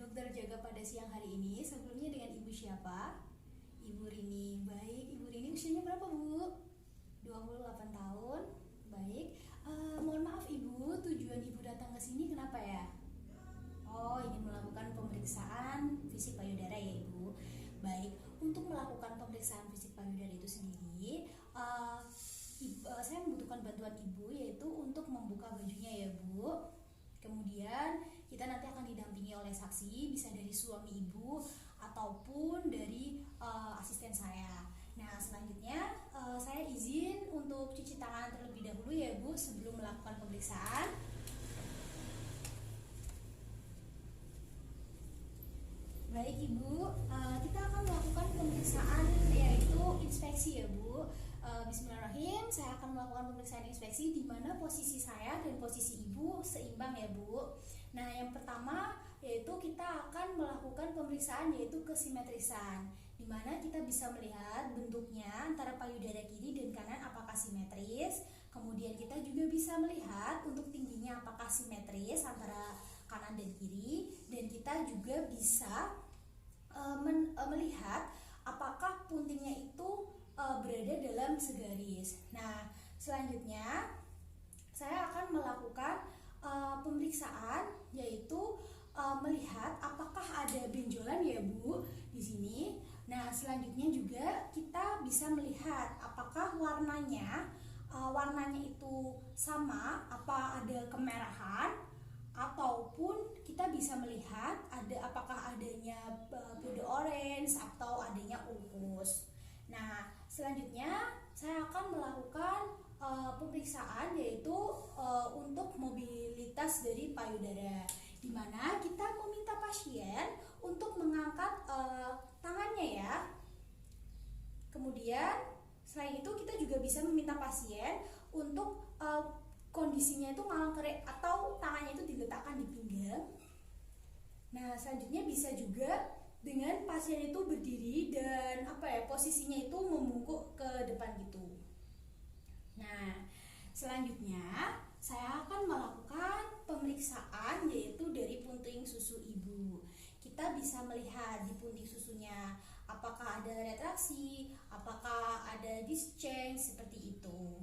dokter jaga pada siang hari ini. Sebelumnya dengan Ibu siapa? Ibu Rini. Baik, Ibu Rini usianya berapa, Bu? 28 tahun. Baik. Mohon maaf Ibu, tujuan Ibu datang ke sini kenapa ya? Oh, ingin melakukan pemeriksaan fisik payudara ya Ibu. Baik, untuk melakukan pemeriksaan fisik payudara itu sendiri, saya membutuhkan bantuan Ibu yaitu untuk membuka bajunya ya Bu. Kemudian kita nanti akan didampingi oleh saksi, bisa dari suami Ibu ataupun dari asisten saya. Nah, selanjutnya saya izin untuk cuci tangan terlebih dahulu ya Bu sebelum melakukan pemeriksaan. Baik Ibu, kita akan melakukan pemeriksaan yaitu inspeksi ya Bu. Bismillahirrahmanirrahim, saya akan melakukan pemeriksaan inspeksi di mana posisi saya dan posisi Ibu seimbang ya Bu. Nah, yang pertama yaitu kita akan melakukan pemeriksaan yaitu kesimetrisan, di mana kita bisa melihat bentuknya antara payudara kiri dan kanan apakah simetris. Kemudian kita juga bisa melihat untuk tingginya apakah simetris antara kanan dan kiri, dan kita juga bisa melihat apakah puntingnya itu berada dalam segaris. Nah, selanjutnya saya akan melakukan pemeriksaan yaitu melihat apakah ada benjolan ya Bu di sini. Nah, selanjutnya juga kita bisa melihat apakah warnanya itu sama, apa ada kemerahan, ataupun kita bisa melihat apakah adanya bordo orange atau adanya ukus. Nah, selanjutnya saya akan melakukan pemeriksaan yaitu untuk mobilitas dari payudara, di mana kita meminta pasien untuk mengangkat tangannya ya. Kemudian selain itu kita juga bisa meminta pasien untuk kondisinya itu ngalangkere atau tangannya itu diletakkan di pinggang. Nah, selanjutnya bisa juga dengan pasien itu berdiri dan posisinya itu membungkuk ke depan gitu. Nah, selanjutnya saya akan melakukan pemeriksaan yaitu dari punting susu Ibu. Kita bisa melihat di punting susunya apakah ada retraksi, apakah ada discharge seperti itu.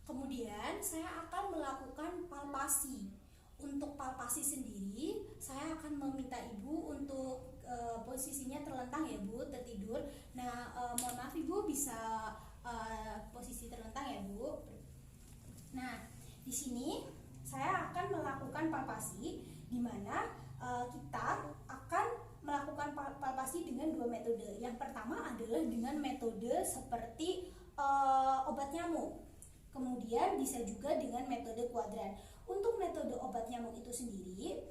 Kemudian saya akan melakukan palpasi. Untuk palpasi sendiri, saya akan meminta Ibu untuk posisinya terlentang ya Bu, tertidur. Nah, mohon maaf Ibu bisa posisi terlentang ya Bu. Nah, di sini saya akan melakukan palpasi, di mana kita akan melakukan palpasi dengan dua metode. Yang pertama adalah dengan metode seperti obat nyamuk. Kemudian bisa juga dengan metode kuadran. Untuk metode obat nyamuk itu sendiri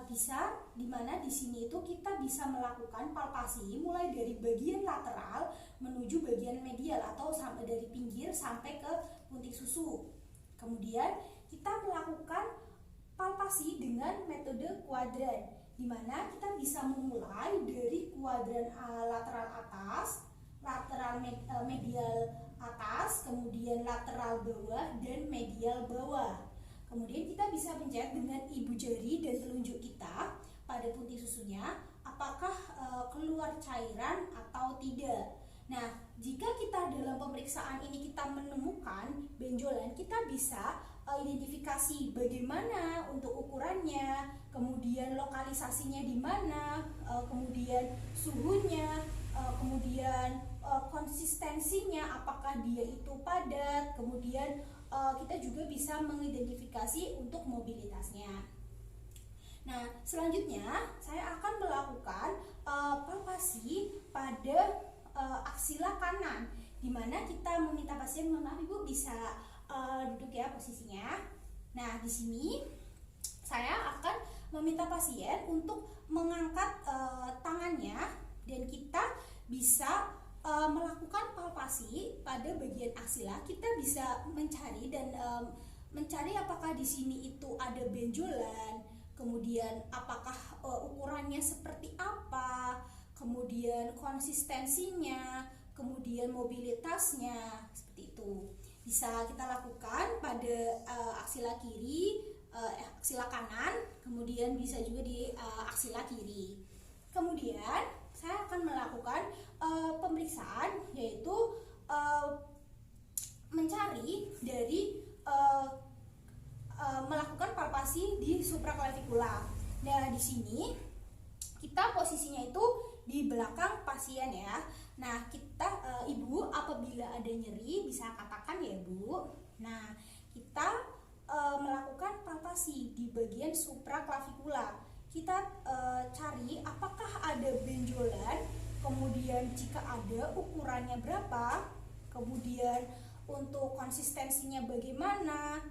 bisa dimana di sini itu kita bisa melakukan palpasi mulai dari bagian lateral menuju bagian medial atau sampai dari pinggir sampai ke punting susu. Kemudian kita melakukan palpasi dengan metode kuadran, di mana kita bisa memulai dari kuadran lateral atas, lateral medial atas, kemudian lateral bawah dan medial bawah. Kemudian kita bisa pencet dengan ibu jari dan telunjuk kita pada punting susunya apakah keluar cairan atau tidak. Nah, jika kita dalam pemeriksaan ini kita menemukan benjolan, kita bisa identifikasi bagaimana untuk ukurannya, kemudian lokalisasinya di mana, kemudian suhunya, kemudian konsistensinya apakah dia itu padat, kemudian kita juga bisa mengidentifikasi untuk mobilitasnya. Nah, selanjutnya saya akan melakukan palpasi pada aksila kanan, di mana kita meminta pasien, mohon maaf Ibu bisa duduk ya posisinya. Nah, di sini saya akan meminta pasien untuk mengangkat tangannya, dan kita bisa melakukan palpasi pada bagian aksila. Kita bisa mencari dan mencari apakah di sini itu ada benjolan, kemudian apakah ukurannya seperti apa, kemudian konsistensinya, kemudian mobilitasnya, seperti itu. Bisa kita lakukan pada aksila kiri, aksila kanan, kemudian bisa juga di aksila kiri. Kemudian saya akan melakukan pemeriksaan, yaitu mencari dari melakukan palpasi di supraklavikula. Nah, di sini kita posisinya itu di belakang pasien ya. Nah, kita Ibu apabila ada nyeri bisa katakan ya Bu. Nah, kita melakukan palpasi di bagian supraklavikula. Kita cari apakah ada benjolan, kemudian jika ada ukurannya berapa, kemudian untuk konsistensinya bagaimana,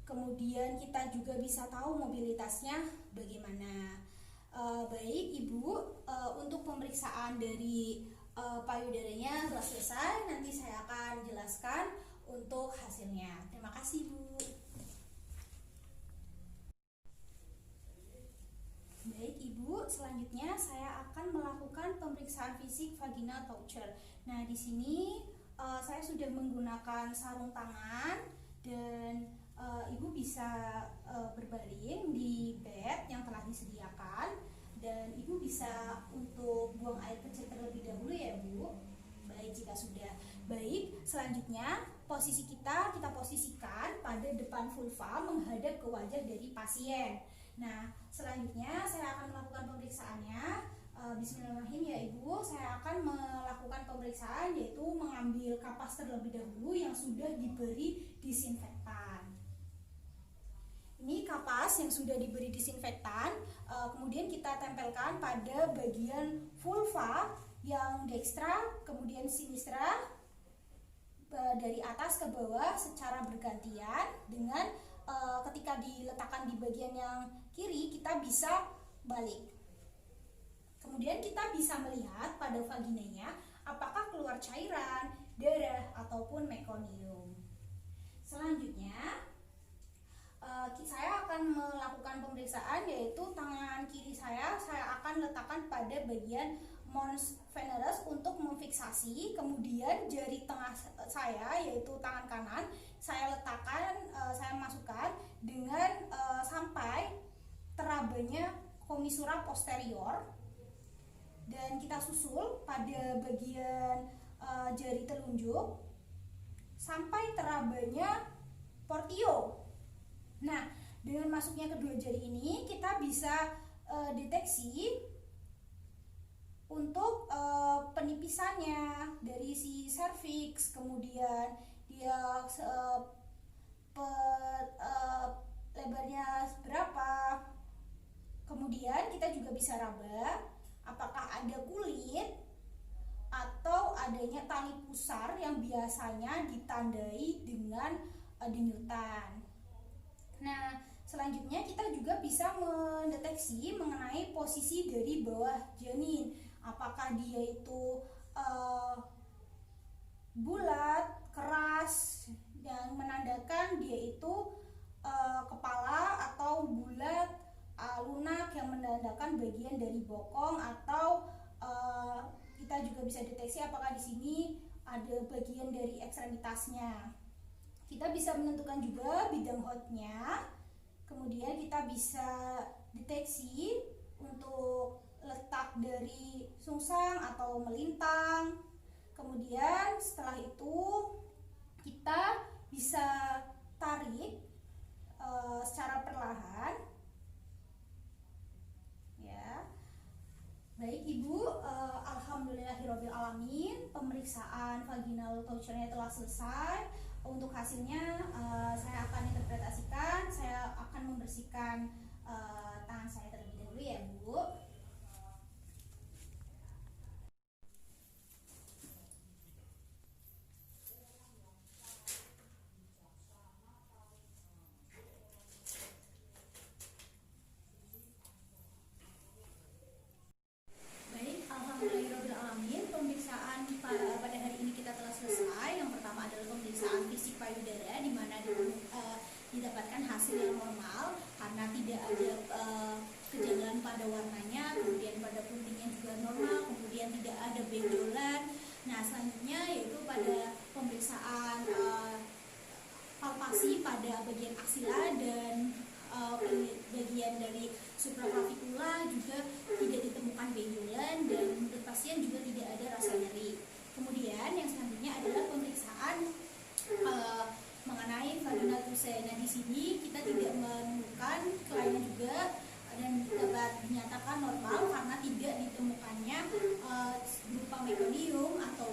kemudian kita juga bisa tahu mobilitasnya bagaimana. Baik Ibu, untuk pemeriksaan dari payudaranya telah selesai. Nanti saya akan jelaskan untuk hasilnya. Terima kasih Bu. Baik Ibu, selanjutnya saya akan melakukan pemeriksaan fisik vaginal torture. Nah, di sini saya sudah menggunakan sarung tangan dan Ibu bisa berbaring di bed yang telah disediakan, dan Ibu bisa untuk buang air kecil terlebih dahulu ya Bu. Baik, jika sudah. Baik, selanjutnya posisi kita posisikan pada depan vulva menghadap ke wajah dari pasien. Nah, selanjutnya saya akan melakukan pemeriksaannya. Bismillahirrahmanirrahim ya Ibu, saya akan melakukan pemeriksaan, yaitu mengambil kapas terlebih dahulu yang sudah diberi disinfektan. Ini kapas yang sudah diberi disinfektan, kemudian kita tempelkan pada bagian vulva yang dekstra, kemudian sinistra, dari atas ke bawah secara bergantian, dengan ketika diletakkan di bagian yang kiri kita bisa balik. Kemudian kita bisa melihat pada vaginanya apakah keluar cairan, darah, ataupun mekonium. Selanjutnya saya akan melakukan pemeriksaan, yaitu tangan kiri saya akan letakkan pada bagian mons veneris untuk memfiksasi. Kemudian jari tengah saya, yaitu tangan kanan, saya letakkan, saya masukkan dengan sampai terabanya komisura posterior, dan kita susul pada bagian jari telunjuk sampai terabanya portio. Nah, dengan masuknya kedua jari ini kita bisa deteksi untuk penipisannya dari si serviks, kemudian dia lebarnya berapa. Kemudian kita juga bisa raba apakah ada kulit atau adanya tali pusar yang biasanya ditandai dengan denyutan. Nah, selanjutnya kita juga bisa mendeteksi mengenai posisi dari bawah janin. Apakah dia itu bulat, keras, yang menandakan dia itu kepala, atau bulat, lunak yang menandakan bagian dari bokong, atau kita juga bisa deteksi apakah di sini ada bagian dari ekstremitasnya. Kita bisa menentukan juga bidang hotnya. Kemudian kita bisa deteksi untuk letak dari sungsang atau melintang. Kemudian setelah itu kita bisa tarik secara perlahan ya. Baik Ibu, alhamdulillahirabbil alamin, pemeriksaan vaginal torture-nya telah selesai. Untuk hasilnya saya akan interpretasikan. Saya akan membersihkan tangan saya terlebih dahulu ya Bu. Didapatkan hasil yang normal karena tidak ada kejanggalan pada warnanya, kemudian pada puntingnya juga normal, kemudian tidak ada benjolan. Nah, selanjutnya yaitu pada pemeriksaan palpasi pada bagian aksila dan bagian dari supraclavicular juga tidak ditemukan benjolan, dan menurut pasien juga tidak ada rasa nyeri. Kemudian yang selanjutnya adalah pemeriksaan mengenai vaginal touche. Nah, di sini kita tidak menemukan kelainan juga dan dapat dinyatakan normal karena tidak ditemukannya berupa meconium atau